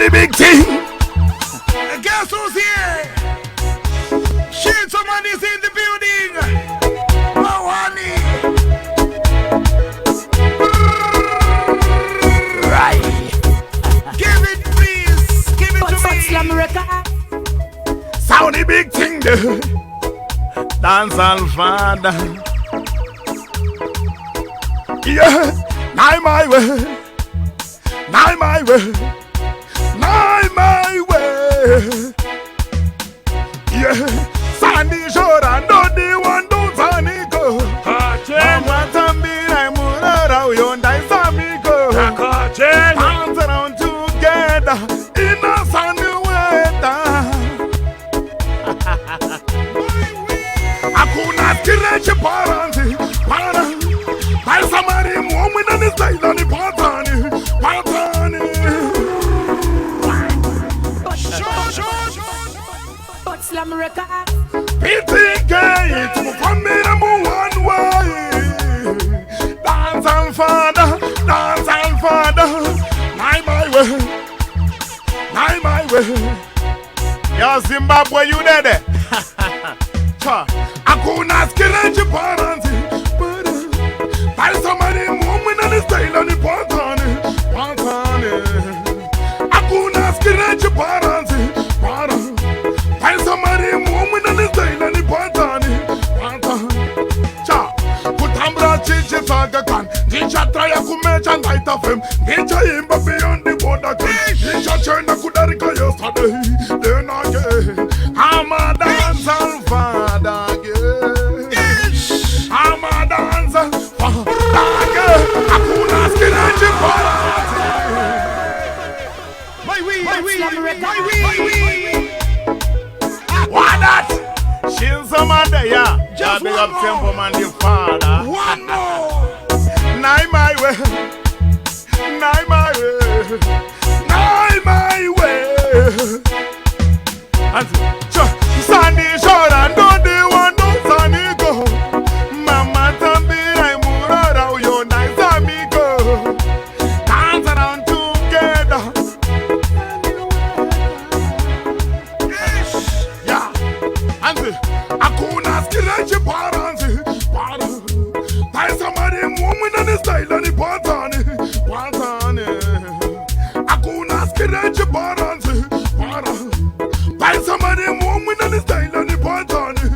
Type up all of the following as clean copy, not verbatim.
the big thing. Guess who's here? Shinsoman is in the building. Oh, honey. Right. Give it, please. Give it to me. Sound the big thing, dude. Dancehall father. Yeah. Now my way. Now my way. Now my way. Yeah. Sandy Shora, no the one don't Sandy go. Mama Tambira, Murara, Yonda, Samigo. Dance around together in a sunny weather. Akuna kireche paranti, para. By somebody, woman on the side on the patani. Slam record. PTK, it's for me number one way. Dancehall father, dancehall father. My way, my way. Yo, Zimbabwe, you there? Akuna skeleton parents. By somebody, woman on the style on the patani. Akuna skeleton parents. By somebody, woman on the style on the patani. Cha, Kutambra chichi saga kan. Dicha try to match and light of him. Dicha imba beyond the border. Dicha churn a kudarika yesterday. Then again, I'm a dancehall father again. I'm a dancehall father again. Akuna skinachi party. Why we? Why that? Shinsoman there, yeah. Just big up Templeman, the father. One more. Nine my way. Nine my way. Nine my way. Sandy Shora, no the one, no Sandy go. Mama Tambira, Murara, your nice amigo. Dance around together. Akuna skirachi paranzi, para. By somebody, woman on the style on the patani. Akuna skirachi paranzi, para. By somebody, woman on the style on the patani.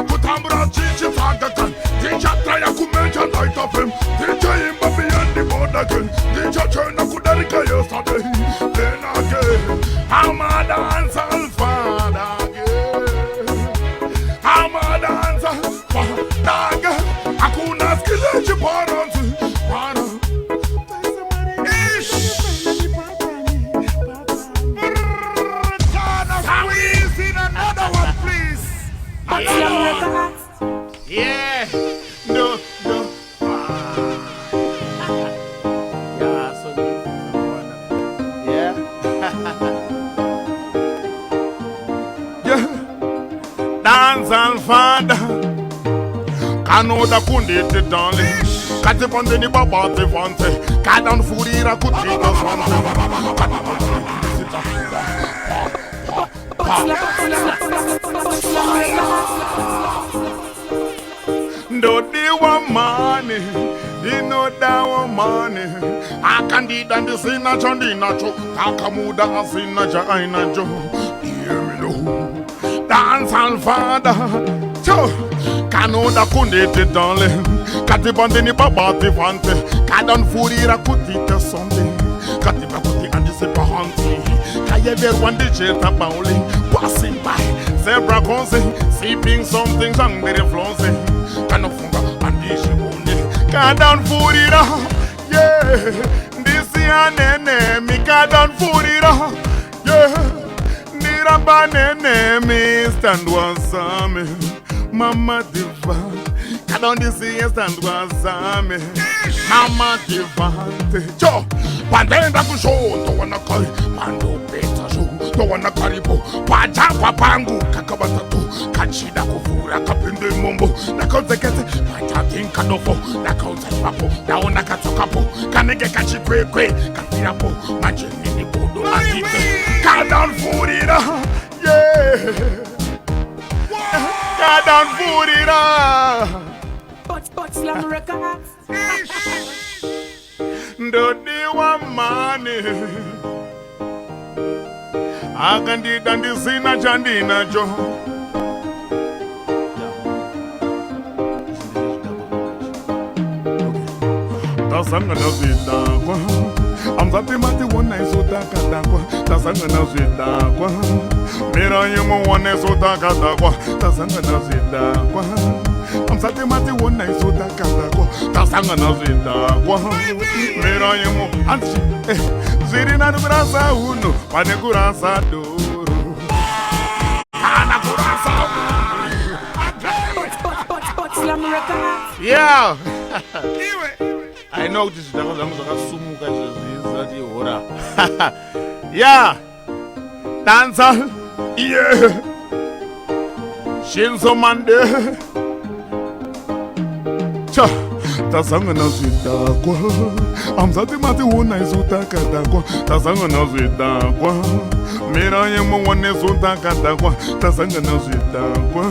Kutambra chichi sagakan. Dicha try to match and light of him. Dicha imba beyond the border again. Dicha churn a kudarika yesterday. Then again, I'm a dancehall father. I'm a dancer, dog. Akuna skeleton parents, para. Ish. Can we see another one, please? Yeah. No. Yeah, so good. Yeah. Yeah. Dancehall father. Kanoda kundete darling. Kati ponte ni baba te fonte. Kadan furira kutita fonte. Do they want money? They know that want money. I can do that the sinna chandina cho. Takamuda asinna jaina jo. Hear me no. Dancehall father. Cho. Kanoda kundete darling. Kati bande ni baba te fante. Kadan furira kutita sonde. Kati bakuti andi se pahanti. Kaye ver one DJ tabauli. Passing by. Zebra consi. Sipping something under the flowing. Kanofunga andi shibuni. Kadan furira. Yeah. This is nene mi kadan furira. Yeah. Niraba nene mi stand wasame. Mama diva, kadon disi stand wasame. Mama diva, cho. Pandenda kusho to wana koi. Pando peta show. towana karibu pajapa pangu kakabatatu kachida kuvura kapinde mombo nakozekete patatinka dofo nakauza papo naona katokapo kanege kachikwekwe kafirapo majeni bodo matite kadan furira yeah kadan furira but slam records ndodi wa mane akandida ndisina chandinacho tasangana zvidakwa amzati mati wona isotakadakwa tasangana zvidakwa mira yemo wona isotakadakwa tasangana zvidakwa amzati mati wona isotakadakwa tasangana zvidakwa mira yemo anti ziri na kurasa uno pane kurasa doro kana kurasa but slam records yeah I know this is zvakasumuka zvezvizati hora yeah dancer yeah Shinsoman cha tasangana zvidakwa amzati mati wona izotakadakwa tasangana zvidakwa mira yemo wona izotakadakwa tasangana zvidakwa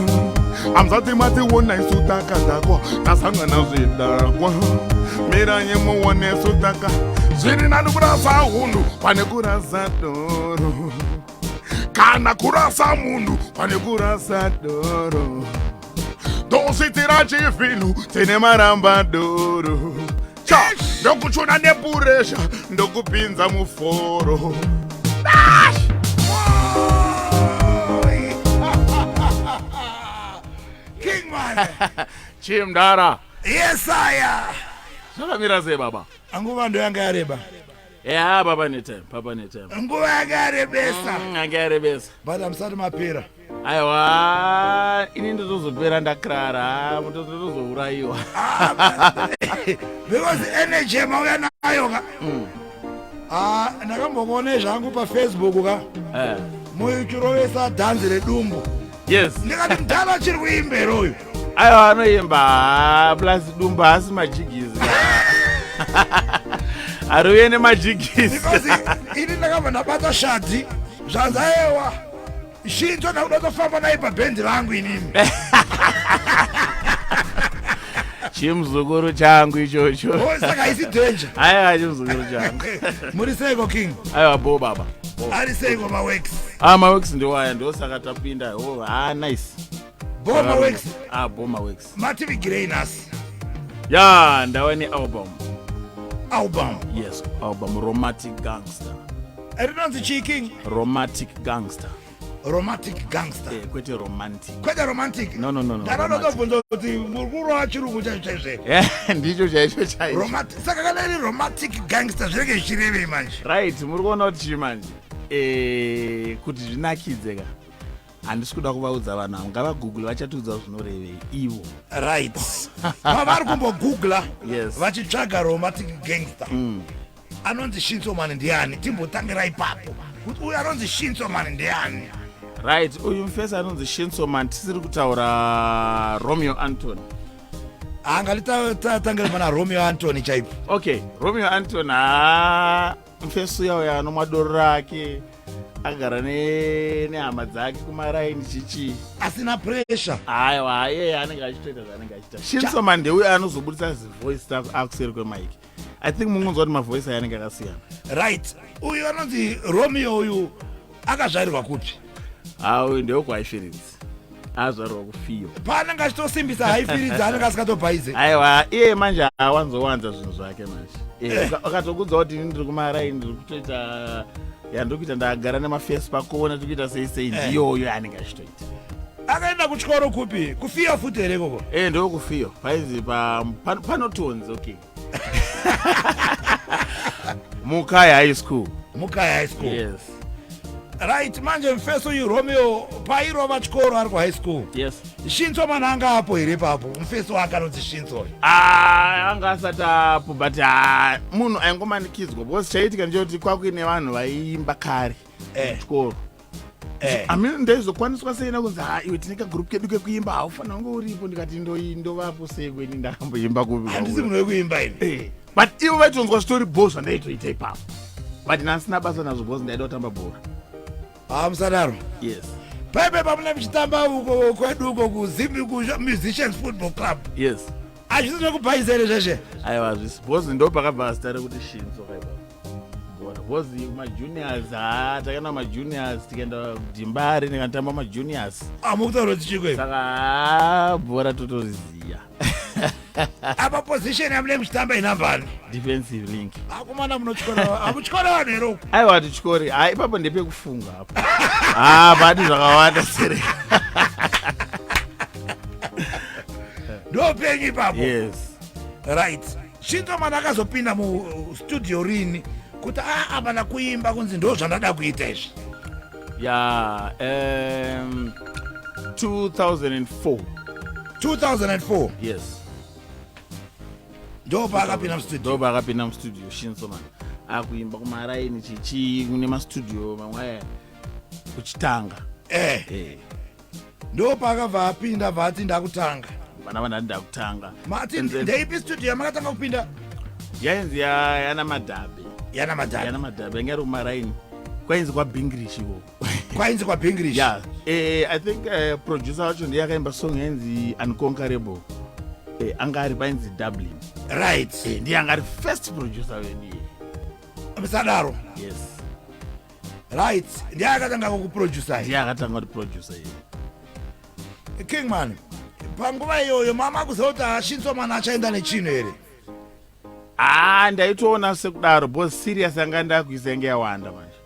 amzati mati wona izotakadakwa tasangana zvidakwa mira yemo wona izotaka zviri nani kurasa hundu pane kurasa doro kana kurasa mundu pane kurasa doro dositira chivhinu tine maramba doro cha ndokuchuna nepuresha ndokupinza muforo Kingman chimdara yes aya zvakamira sei baba anguva ndo yanga yareba yeah baba netime nguva yanga yarebesa yanga yarebesa but musati mapera aiwa ini ndizozopera ndakrara mutozourayiwa because energy yamauya nayo ka ndakambokuone zvangu pafacebook ka muchirovesa dhanzi redumbu yes ndikati mudhala chiri kuimbera uyu aiwa anoimba plus dumbu asi majigizi ariuye nemajigizi because ini ndakabva ndabata shadzi zvanzi aiwa Shinzo ndakuda kutofamba naye pabhendi rangu inini chimuzukuru changu ichocho saka isi danger aiwa chimuzukuru changu muri seiko king aiwa bo baba ari seiko maworks maworks ndiwaya ndosaka tapinda nice bo maworks bo maworks mativigirei nhasi ya ndava album yes album romantic gangster rinonzi chii king romantic gangster kwete romantic no ndaranotobvunza kuti murikurova chirungu chaizve ndicho chaicho saka kana iri romantic gangster zvinenge zvichirevei manje right muri kuona kuti chii manje kuti zvinakidze ka handisi kuda kuvaudza vanhu avo ngavagoogle vachatiudza zvinorevei ivo right vari kumbogoogla yes vachitsvaga romantic gangster anonzi Shinsoman ndiani timbotangira ipapo kuti uyu anonzi Shinsoman ndiani right uyu mufesi anonzi Shinsoman tisiri kutaura Romeo Anthony angalitangira pana Romeo Anthony chaipo okay Romeo Anthony mufesi uya anomwadoro rake agara nehama dzake kumaraini chichi asina pressure aiwa yeye anenge achitoita zvaanenge achita Shinsoman ndeuyo anozobudisa zivoice stuff akuseri kwemike I think mungunzwa kuti mavoice aya anenge akasiyana right uyu anonzi Romeo uyu akazvarirwa kupi uyu ndewekwaifirizi azvarirwa kufiyo paanenge achitosimbisa haifirizi anenge asikatobhaize aiwa iye manje awanzowanza zvinhu zvake manje ukatokudza kuti ini ndiri kumaraini ndiri kutoita yandiri kuita ndagara nemafesi pakuona tiri kuita sei ndiyoyo anenge achitoita akaenda kuchikoro kupi kufiyo futi here koko ndewekufiyo paizi panotonzi okay Mukai High School yes right manje mufesi uyu Romeo pairova chikoro ari kuhigh school yes Shinsoman anga apo here papo mufesi wake anonzi Shinso anga asati apo but munhu aingomanikidzwa because chaitika ndechekuti kwakuine vanhu vaiimba kare chikoro amini ndaizokwaniswa sei nakunzi iwe tine kagroup kedu kekuimba haufana kunge uripo ndikati ndovapo sei kweni ndakamboimba handisi munhu wekuimba ini but ivo vaitonzwa story bhos vandaitoita ipapo but nasina basa nazvo bhos ndaida kutamba bhora musadaro yes paipe pamune muchitamba uko kwedu uko musicians football club yes hazvisi nekubhaisere zveshe aiwa zvisi bhos ndo pakabva zita rekuti shinso bhora bhos majuniors takaenda majuniors tikaenda kudimbari ndikatamba majuniors mukutaura tichikwe saka bhora totoriziya apa position yamune muchitamba inambani defensive link akomana munotyora vanhu here uku aiwa tityori ipapo ndepekufunga apo bati zvakawanda sere ndopenyu ipapo yes right Shinsoman akazopinda mustudio rini kuti apana kuimba kunzi ndo zvandada kuita izvi ya 2004 yes ndopa akapinda mustudio Shinsoman akuimba kumaraini chichi kune mastudio mamwe kuchitanga ndopa akabva apinda vati ndakutanga vana ndakutanga mati ndeipi studio yamakatanga kupinda yainzi yana madhabe yanga iri kumaraini kwainzi kwabhingrish iko kwainzi kwabhingrish yeah I think producer wacho ndiye akaimba song yainzi unconquerable anga ari painzi Dublin right ndiye anga ari first producer weniye musadaro yes right ndiye akatanga kuproducer Kingman panguva iyoyo mama kuzokuti Shinsoman achaenda nechinhu here ndaitoona sekudaro bos serious anga ndakuisa yange yawanda manje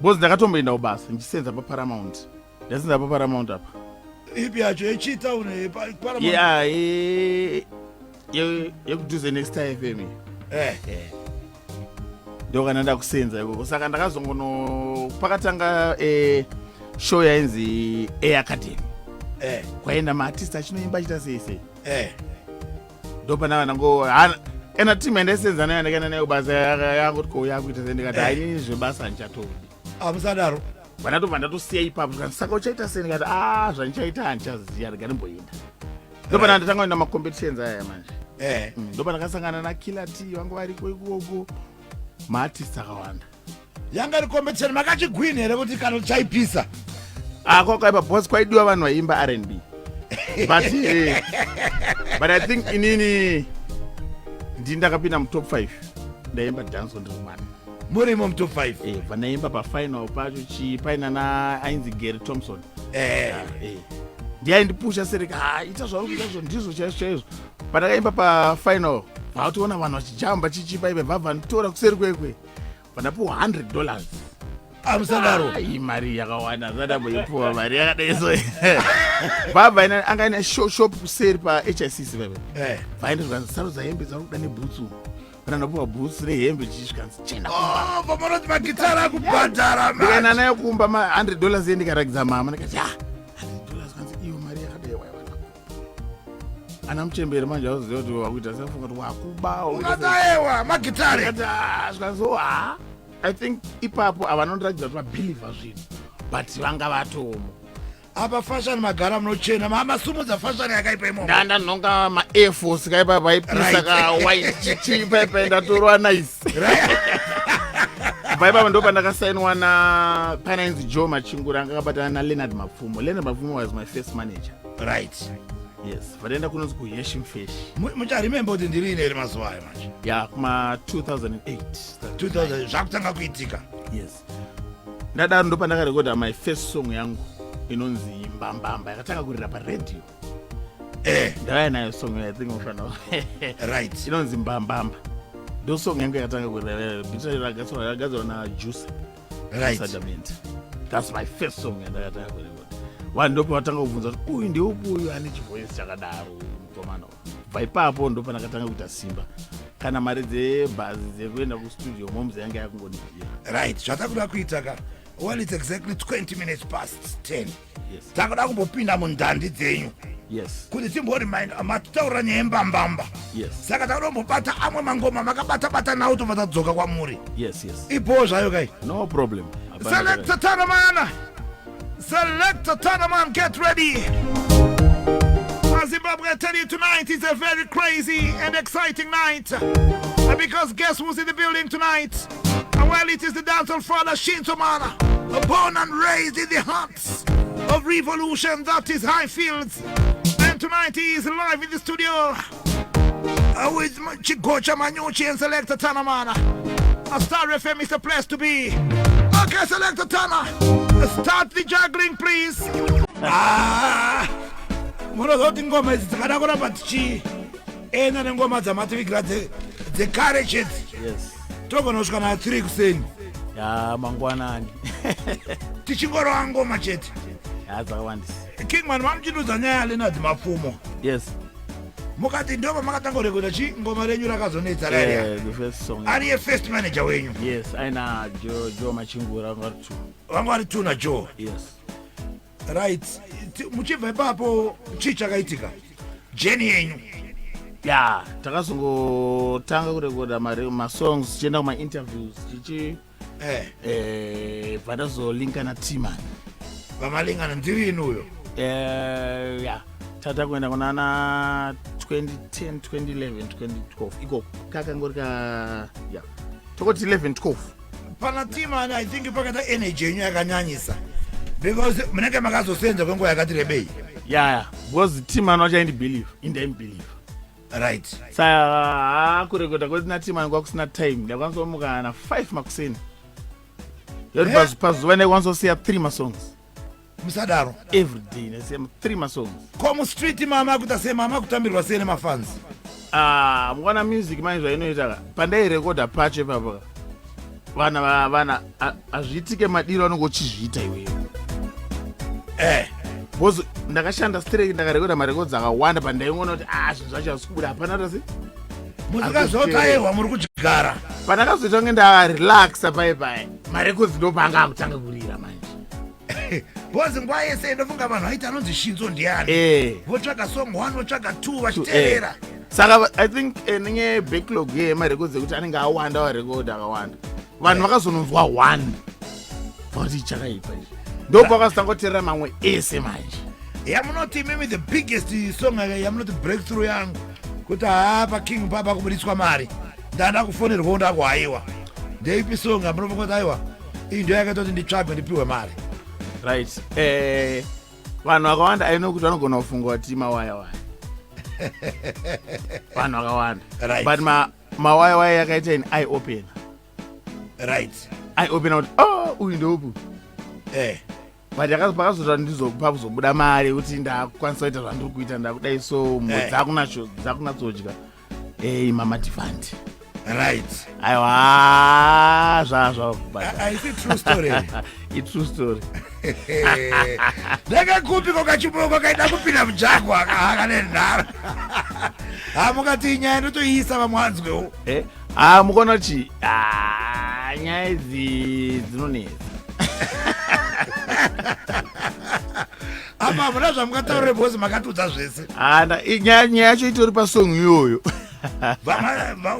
bos ndakatomboenda kubasa ndichisenza paparamount ndasenza paparamount apa ipi yacho yechitown yekudhuze next FM ndokana ndakusenza ikoko saka ndakazongono pakatanga show yainzi Academy kwaenda maartist achinoimba achita sei ndopana vanango ena team yandasenza nayo ndakaenda nayo basa yakuti yakuita sendikati hainini zvebasa ndichatodi musadaro vanatobva ndatosiya ipapo tikati saka uchaita sei ndikati zvandichaita handichaziya ndikarimboenda ndopana ndatanga kuenda macompetitions aya manje ndopana ndakasangana nakiller T vangu variko ikoko maartist akawanda yanga iri competition makachigwini here kuti kana uchaipisa kwakaipa bos kwaidiwa vanhu vaimba R&B but I think inini ndakapinda mutop 5 ndaimba dance ndiri mwana murimo mutop 5 vanaimba pafinal pacho paina ainzi Gary Thompson ndiyaindipusha sereka ita zvauri kuita ndizvo chaizvo pandakaimba pafinal vautiona vanhu vachijamba chichipa ive vabva nditora kuseri kwekwe vanapiwa $100 musadaro mari yakawanda zadamboipuwa mari yakadaiso bhabva anga ine shop kuseri paHICC veve vaenda zvikanzisarudza hembe dzari kuda nebhutsu vananopuwa bhutsu nehembe chichisvikanzi chena pamanoti magitara akubhadhara ndikaenda nayo kumba $100 endikaragidza mama ndikati $100 kanzi iyo mari yakadai waiwana ana muchemberi manje auziva kuti wakuita sefunga kuti wakuba unataiwa magitare zvikanzi I think ipapo avanondiratidza kuti vabhilivha zvinhu but vanga vatomo apa fashion magara munochena mamasumudza fashion yakaipa imomo ndanonga maAir Force kaipa vaipisa kawhite chichipa ndatorwa nice vaipa ndo pandakasainwa na panainzi Joe Machingura anga akabatana na Leonard Mapfumo was my first manager right yes vataenda kunonzi kuheshim fish mucharememba kuti ndiri ine iri mazuva ayo manje ya kuma 2008 zvakutanga kuitika yes ndadaro ndo pandakarekodha my first song yangu inonzi mbambamba yakatanga kurira paradio ndavaya nayo song I think ufana right inonzi mbambamba ndo song yangu yakatanga kurira bitagadzirwa na Juice right that's my first song yandakatanga kurekodha vanhu ndopa vatanga kubvunza kuti uyu ndeupi uyu ane chivoisi chakadaro mukomana bva ipapo ndo pandakatanga kuita simba kana mari dzebhazi dzekuenda kustudio momzi yange yakungondibvira right zvatakuda kuita ka well it's exactly 20 minutes past 10 takuda kumbopinda mundandi dzenyu kuti timbori matitaura nyaya yembambamba saka takuda kumbobata amwe mangoma makabata nawo tobva tadzoka kwamuri ipowo zvayo kai no problem selector Tanamana Selector Templeman, get ready. As Zimbabwe, I tell you, tonight is a very crazy and exciting night. Because guess who's in the building tonight? Well, it is the dancehall father Shinsoman, born and raised in the hearts of revolution, that is Highfields. And tonight he is live in the studio with Chigocha Manyuchi and Selector Templeman. A Star FM is the place to be. Okay, Selector Tana, start the juggling, please. Munozothi ngoma ezi dzakada kuramba tichienda nengoma dzamativigira dzecourages. Yes. Togona kusvika na 3 kuseni. Ya mangwanani. Tichingorova ngoma chete. Ya dzakawandisa. Kingman mamuchidudza nyaya lena dzemapfumo. Yes. Mukati ndova makatanga kurekoda ngoma renyu rakazonetsa rariya. The first song. Ari ye first manager wenyu. Yes, aina Joe Machingura wangari 2. Wangari 2 na Joe. Yes. Right. Muchibva ipapo chii chakaitika? Jeni yenyu. Ya, takazongotanga kurekoda masongs tichienda kuma-interviews tichi pandazolinkana Timman. Vamalingana ndiri inuyo. Ya, tata kuenda kunana 2010, 2011, 2012. Iko kakangori ya. Tokoti 11, 12. Pana Timman, I think pakata energy yenyu yakanyanyisa. Because munenge makazosenza kwenguva yakati rebei. Yeah, because Timman wachaindibelieve, indembelieve. Right. Saka kurekota kweti Timman kwakusina time. Ndakwanzomuka na 5 makuseni. Yoti pazuva ndakwanzosiya 3 masongs. Musadaro. Every day ndasiya 3 masongs. Komu street mama kutasema mama kutambirwa sene mafans. Mwana music manje zvainoita pandairekoda pacho ipapo. Vana azviitike madiro anongochizviita iwewe. Because ndakashanda straight ndakarekoda marekodzi akawanda pandaingoona kuti zvinhu zvacho hazisi kubuda hapana tasi. Musikazotayewa muri kuchigara. Pandakazoita kunge ndarelaxa paipai marekodzi ndopanga akutanga kurira manje. Because nguva yese ndofunga vanhu vaiti anonzi Shinzo ndiani. Votsvaga song 1 votsvaga 2 vachiteerera. Saka I think nenye backlog yemarekodzi ekuti anenge awanda warekodhi akawanda. Vanhu vakazononzwa 1 vati chakaipa izvi. Ndopakazotangoteerera mamwe ese manje. Yamunoti mimi the biggest song yamunoti breakthrough yangu kuti paking papa kubudiswa mari ndanda kufonerwa ndakuhaiwa ndeipi song amunofunga kuti aiwa iyi ndio yakatoti nditsvagwe ndipiwe mari. Right. Vanhu vakawanda aino kuti vanogona kufunga kuti mawayawaya. Vanhu vakawanda. Right. But mawayawaya yakaita in eye opener. Right. Eye opener kuti uyu ndoupu. But pakazota ndizopa kuzobuda mari kuti ndakwanisa kuita zvandiri kuita ndakudai so dzakunatsodya mama tifandi. Right. Aiwa zvazvo. I see true story. It's true story. Ndakakupi kokachipoko kaida kupinda mujagwa akanenhara. Mukati nyaya ndotoiisa vamwanzwewo. Mukaona kuti nyaya idzi dzinonetsa. Apa muna zvamukataurire bhosi makatudza zvese. Nyaya yacho itori pasong iyoyo.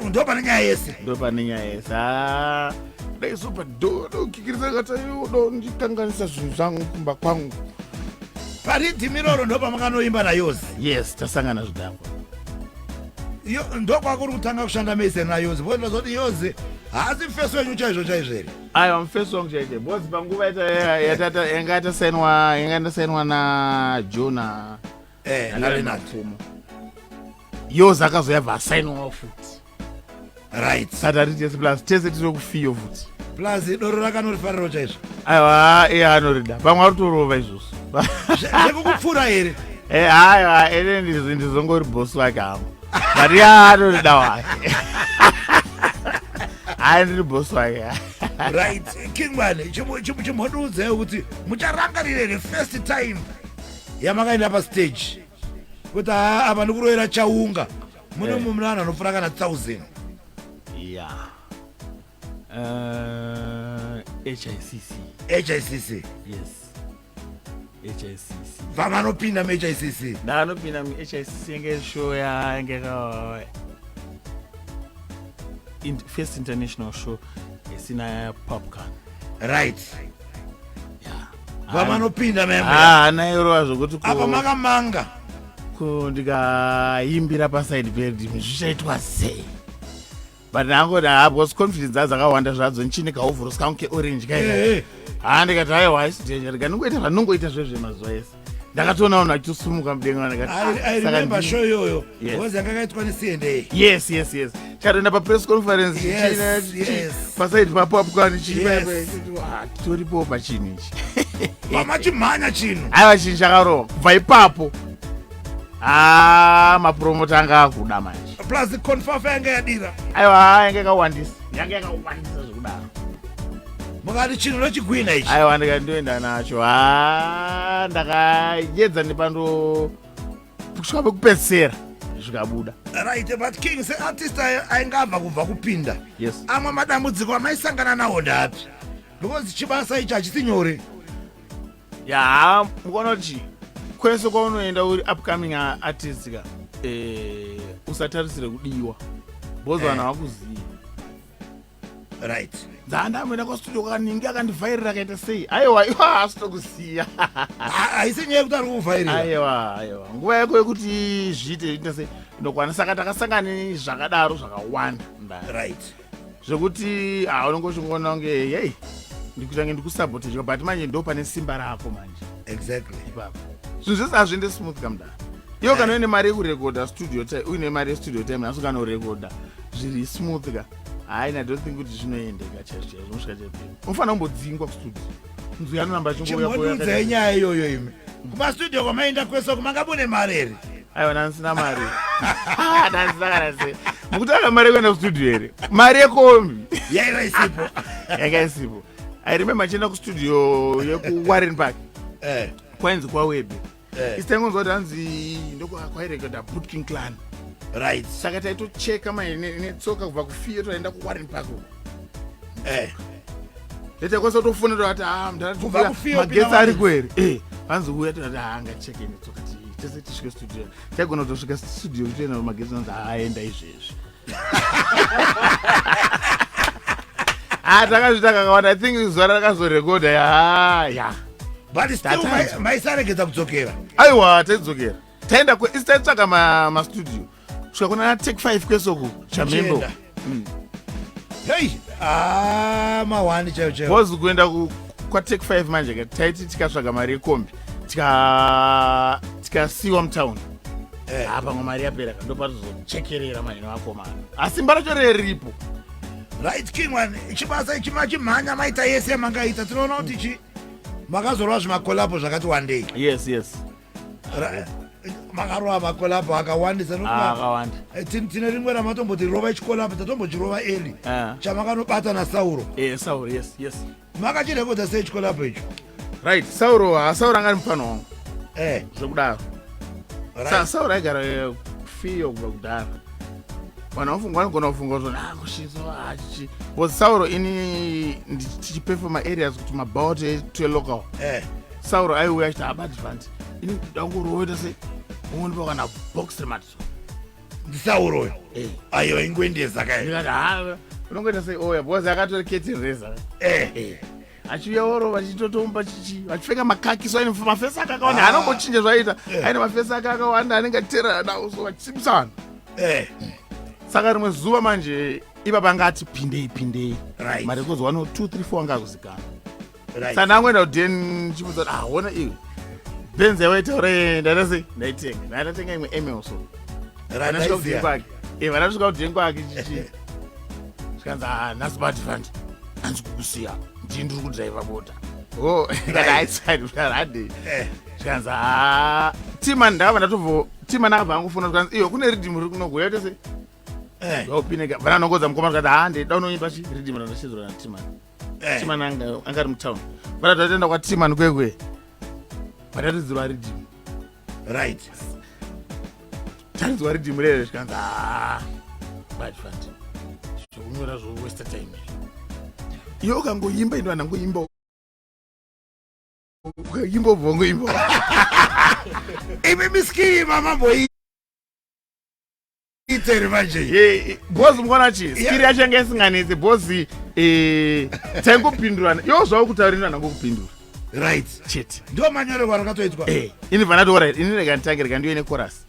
Ndo pane nyaya yese. Ndo pane nyaya yese. Dai sopa dokikirisa kata yodo ndikanganisa zvinhu zvangu kumba kwangu. Paridhi miroro ndo pamakanoimba nayozi. Yes, tasangana zvidhakwa. Ndo kwakuri kutanga kushanda mese nayozi. Voenda zoti yozi haasi mfeso wenyu chaizvo chaizvo here. Aiwa mfeso wangu chaizvo. Bosi panguva yanga tasainwa na Jona. Na Renat. Yozi akazoyabva asainwawo futi. Right. Saka tese plus tese tizokufiyo futi. Plus doro rakanorifariro chaizvo. Aiwa anorida. Pamwe arutorova izvozvo. Zvekukupfura here. Aiwa ene ndizongori bosi wake hangu. But anorida wake. Ndiri bosi wake. Right. Kingman chimhodudzewo kuti mucharangarire the first time yamakaenda pastage kuti apa ndikuroera chaunga mune munhu anofura kana 1000. Yeah. HICC. Yes. HICC. Vamanopinda muHICC. Ndanopinda muHICC ngeshow yange first international show isina popcorn. Right. Yeah. vamanopinda membe nairova zvokuti apa makamanga ndikaimbira paside peredhimu zvichaitwa sei but nangoda hapo confidence dzakawanda zvadzo nchini kaovhorosi kangu keorange kaida ndikati aiwa isidenjereka ndingoita zvanongoita zvezve mazuva ese ndakatoona vanhu vachitosumuka mudenga remember show iyoyo because yakakaitwa neCNA yes chatoenda papress conference pasaidi papopcorn toripo pachinhu ichi pamachimhanya chinhu aiwa chinhu chakarova kubva ipapo mapromota anga akuda manje plus confaf yanga yadira aiwa yanga yakawandisa zvekudaro mukati chinhu nochigwina ichi aiwa ndikati ndoenda nacho ndakaedza ndepando kusvika pekupedzisira zvikabuda right but king seartist aingabva kubva kupinda yes amwe madambudziko amaisangana nawo ndapi because chibasa ichi hachisi nyore mukaona kuti kwese kwaunoenda uri upcoming artist ka usatarisire kudiwa bozi vanhu vakuziva right dzandamboenda kwastudio kakaningi akandivhairira akaita sei aiwa iwa haasitokusiya haisi nyaya yekuti ari kuvhairira aiwa nguva yako yekuti zviite ita sei ndokwana saka takasangana zvakadaro zvakawanda right zvekuti unongochingona kunge yei ndikutange ndikusabotejwa but manje ndo pane simba rako manje exactly ipapo zvinhu zvese hazviende smooth kamudaro iwo kana uine mari yekurekodha studio time uine mari yestudio time asi ukanorekodha zviri smooth ka I don't think kuti zvinoendeka chaizvo zvinosvika chepeni unofanira kumbodzingwa kustudio nzwi anoramba chimboudza inyaya iyoyo imi kumastudio kwamaenda kwese kumangabune mari here aiwa ndansina mari ndansina sei mukutanga mari yekuenda kustudio here mari yekombi yanga isipo I remember chienda kustudio yekuwarren park kwainzi kwawebe isitengonzwa kuti hanzi ndokwairekodha bootking clan right saka taitocheka netsoka kubva kufiyo toenda kuwarren park letakwanisa kutofonera kuti magetsi ari kwere vanzi uya toti angacheke netsoka tese tisvike studio taigona kutosvika studio kutoenda magetsi anzi aenda izvezvi takazvita kakawanda I think zuva rakazorekodha ya but still maisaregedza kudzokera aiwa taidzokera taenda isi taitsvaga mastudio kusvika kuna take 5 kwesoku chamembo hei mawani chaivo bozi kuenda kwatake 5 manje taiti tikasvaga mari yekombi tikasiyiwa mutown pamwe mari yapera ndopatozochekerera manje nevakomana asi simba racho reripo right king one chibasa ichi machimhanya maita yese yamangaita tinoona kuti chi makazorwa zvimakolabo zvakati wandei yes makarova makolabo akawandisa akawanda tine rimwe ramatomboti rova ichikolabo tatombochirova eli chamakanobata nasauro sauro yes makachirekodza sei chikolabo icho right sauro angari mufano wangu zvekudaro sauro aigara fiyo kubva kudhara vanhu vanogona kufunga kuti kushinso because sauro ini tichipefoma areas kuti mabout to local sauro aiuya achiti abadvant ini ndangoroita se umonipa kana box remato ndisauroyo aiwa ingoendesa kaikati unongoita sei oya because akatori curtain raiser achiuya oro vachitotomba vachipfeka makaki so aine mafesi ake akawanda haanombochinja zvaita aine mafesi ake akawanda anenge achiterera nawo so vachisimisa vanhu saka rimwe zuva manje ipapa angati pindei marekozi 1 2 3 4 anga akuzikana saka ndangoenda kudhen chibudza kuti ona iwe benzi yawaitaura ndaitase ndaitenga imwe emelso vanasvika kudhen kwake vanasvika kudhen kwake chichi zvikanzi nhasi badivandi hanzi kukusiya ndiri kudhraivha bota aitsaidhadhei zvikanzi timan ndakabva ndatovho timan akabva angofona zvikanzi iyo kune ridhimu riri kunogoya tese vaupineka vananongodza mukoma tikati ndida unoimba chi ridhimu randashedzera natiman timan angari mutown vana tatenda kwatiman kwekwe vataridzirwa ridhimu right taridzirwa ridhimu rere zvikanzi badfand zvokunyora zvowesta time iyo ukangoimba ino vanangoimba ukaimba ubva wangoimba imi miskiri mamamboi itere manje bozi mukona chi skiri yacho yanga isinganetsi bozi taingopindurana iwo zvavo kutaurira nango kupindura right chete ndio manyorerwa rakatoitwa ini vanati alright ini rega nditange rega ndiwe nechorus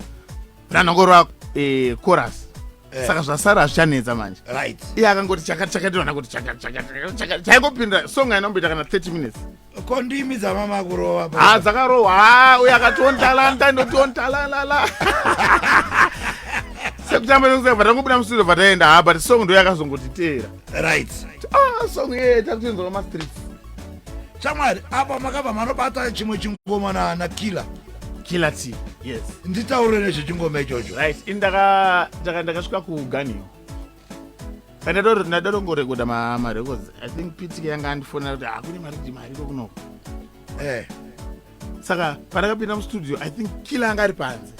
ranongorwa chorus saka zvasara hazvichanetsa manje right iye akangoti chakatiwana kuti chaingopinda song ainomboita kana 30 minutes kondimi dzamama kurova dzakarohwa uye akatontalanta ndotontalalala sekutamba nekuseka vatangobuda mustudio vataenda but song ndo yakazongotiteera right song iye takutinzwa mastreets chamwari apa makabva manobata chimwe chingoma nakila killer t yes nditaure nezvechingoma ichocho right ndakasvika kuganiyo ndadongorekoda marecords I think pitike yanga andifonera kuti hakune mari kokunoko saka pandakapinda mustudio I think killer anga ari panze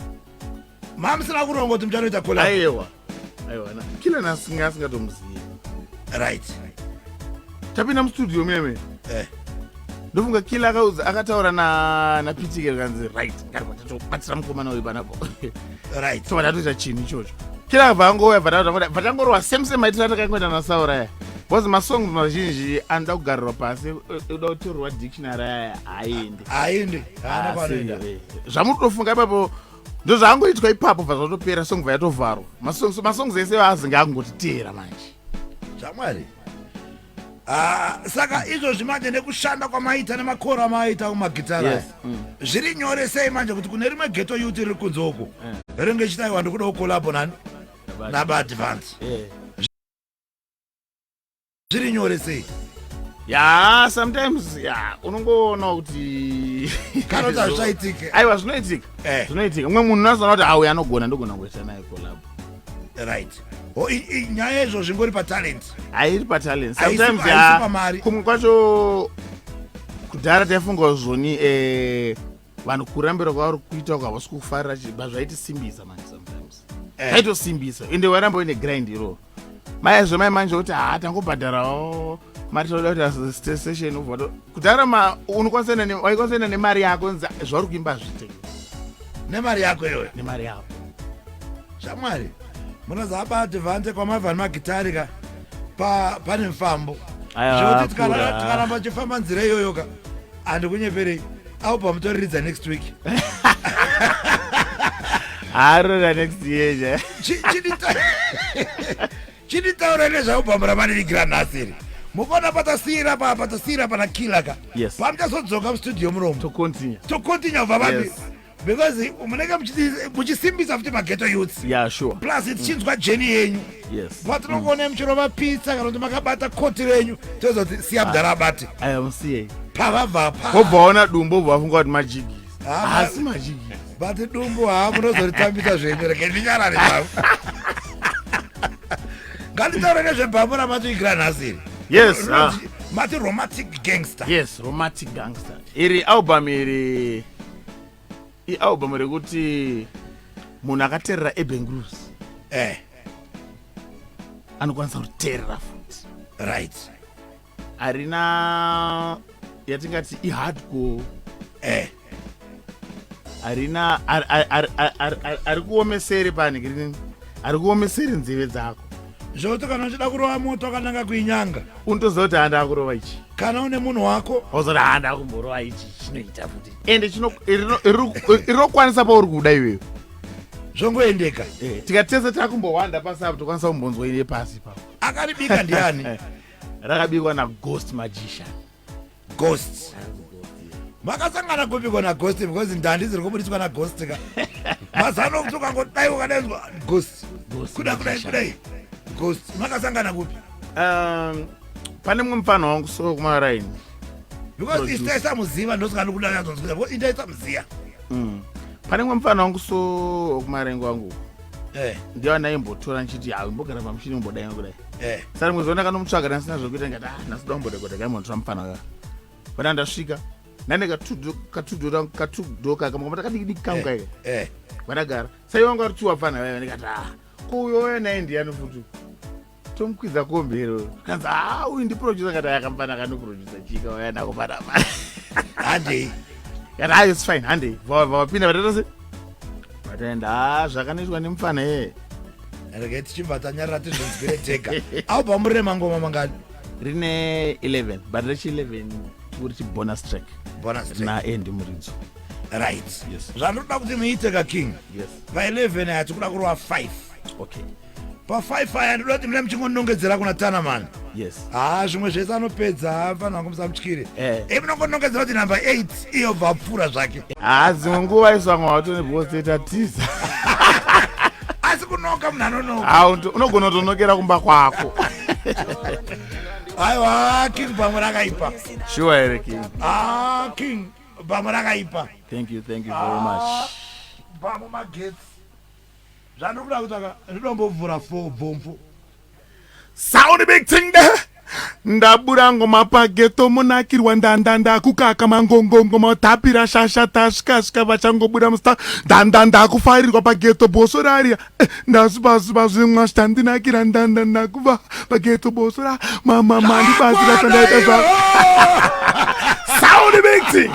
mamusina kuronga kuti muchanoita collab aiwa killer nasingatomuzivi right tapinda mustudio meme ndofunga kila akataura napitike kanzi right ngatatobatsira mukomana uyu panapo right so vatatoita chinhu ichocho kila akabva angouya vatangorwa same maitira takangoita nasaura aya bcause masongs mazhinji anoda kugarirwa pasi uda kutorerwa dictionary aya haendi zvamutofunga ipapo ndo zvaangoitwa ipapo bva zvatopera song bva yatovharwa masongs ese azinge akungotiteera manje chamwari saka izvozvi manje nekushanda kwamaita nemakora maaita kumagitara zviri nyore sei manje kuti kune rimwe geto youth riri kunze uku ringe chitaiwa ndikuda kukolabo nani nabaadvance zviri nyore sei sometimes unongoona kuti kana kuti hazvichaitike aiwa zvinoitika umwe munhu unoziva kuti auya anogona ndogona kuita naye kolabo right nyaya izvo zvingori patalent hairi patalent sometimes kumwe kwacho kudhara taifunga zvoni vanhu kurambira kwavari kuita kwavasi kufarira chibva zvaitisimbisa manje sometimes zvaitosimbisa ende waramba uine grind iro maizvo mai manje kuti tangobhadharawo mari toda kuti station ubva kudhara waikwanisa nemari yako zvauri kuimba zvite nemari yako iyoyo nemari yako shamwari munozaba advance kwamavhani magitari ka pane mufambo zvokuti tikaramba chifamba nzira iyoyo ka handikunyeperei album toriridza next week harora next year chiditaura nezvealbum ramanirigira nhasiri mukona patasiyira pana kila ka pamuchazodzoka mustudio muromo tocontinue ubva vapi because munenge muchisimbisa futi mageto youths plus tichinzwa jeni yenyu patinongoone muchirova pizza kana kuti makabata koti renyu tozoti siya mudhara abate pavabva obvaona dumbu obva vafunga kuti majigisi asi majigisi but dumbu munozoritambisa zvenyu rege ndinyarare bavo nganditaure nezvebhambu ramatoigira nhasiri mati romantic gangster iri album ialbum rekuti munhu akateerera ebengrus anokwanisa kuteerera futi right harina yatingati ihardcore harina ari kuomesere panike ari kuomesere nzeve dzako zvokuti kana uchida kurova moto akananga kuinyanga unotoziva kuti handa kurova ichi kana une munhu wako wazoti handa kumborova ichi chinoita futi ende irinokwanisa pauri kuda iweyo zvongoendeka tikatese takumbowanda pasi apo tokwanisa kumbonzwa ine pasi papo akaribika ndiani rakabikwa naghost magician ghost makasangana kupikwa naghost because ndandi dziri kubudiswa naghost ka mazano kuti ukangodai ukadainzwa ghost kudai ghost makasangana kupi pane mumwe mufana wangu so kumaraini because isitaisamuziva ndosingani kudanyazoziva because indaisamuziya pane mumwe mufana wangu so kumaraini wangu ndiyo naimbotora nchiti hawe imbogara pamushini umbodai kudai saka rimwe zuva ndakanomutsvaga ndasina zvokuita ngati nasida kumborekoda kaimbotora mufana uya pana ndasvika nane katudhoka kamakamba takadiki kangu kaika vandagara sai wangu ari tuwa fana vaya ndikati kuyoya naye ndiyani futi tomukwidza kombero kanzi uyu ndiproducer ngati akamfana kanoproducer chika waya nakopanama handei kati it's fine handei vawapinda vatatase vataenda zvakanoitwa nemufana yeye rege tichibva tanyarira tizvonzwire tega album rine mangoma mangani rine 11 but rechi 11 kuti bonus track naendi muridzi. Right. Yes. Zvanoda kuti muite kaking. Yes. Pa11 aya tikuda kurova 5. Okay. Pa5 aya ndoda kuti mune muchingonongedzera kuna Tanaman. Yes. Zvimwe zvese anopedza vanhu vangu musamutyire. Munongonongedzera kuti number 8 iyo bvapfuura zvake. Dzimwe nguva iswanga watone bhoseta tiza. Asi kunoka munhu anonoka. Unogona kutonokera kumba kwako. Aiwa, King bamwe rakaipa. Sure here, King. King bamwe rakaipa. Thank you very much. Bamwe magetsi. Zvandikuda kutaka ndombovhura 4 bhombo. Sound big thing there. Ndabura ngoma pageto munakirwa ndandanda kukaka mangongongo matapira shasha tashkashka vachangobuda musta ndandanda kufarirwa pageto bosoraria ndasubazuba zvimwe standinakira ndandanda kuva pageto bosora mama mandi bazira sandaita zva. Sound big thing.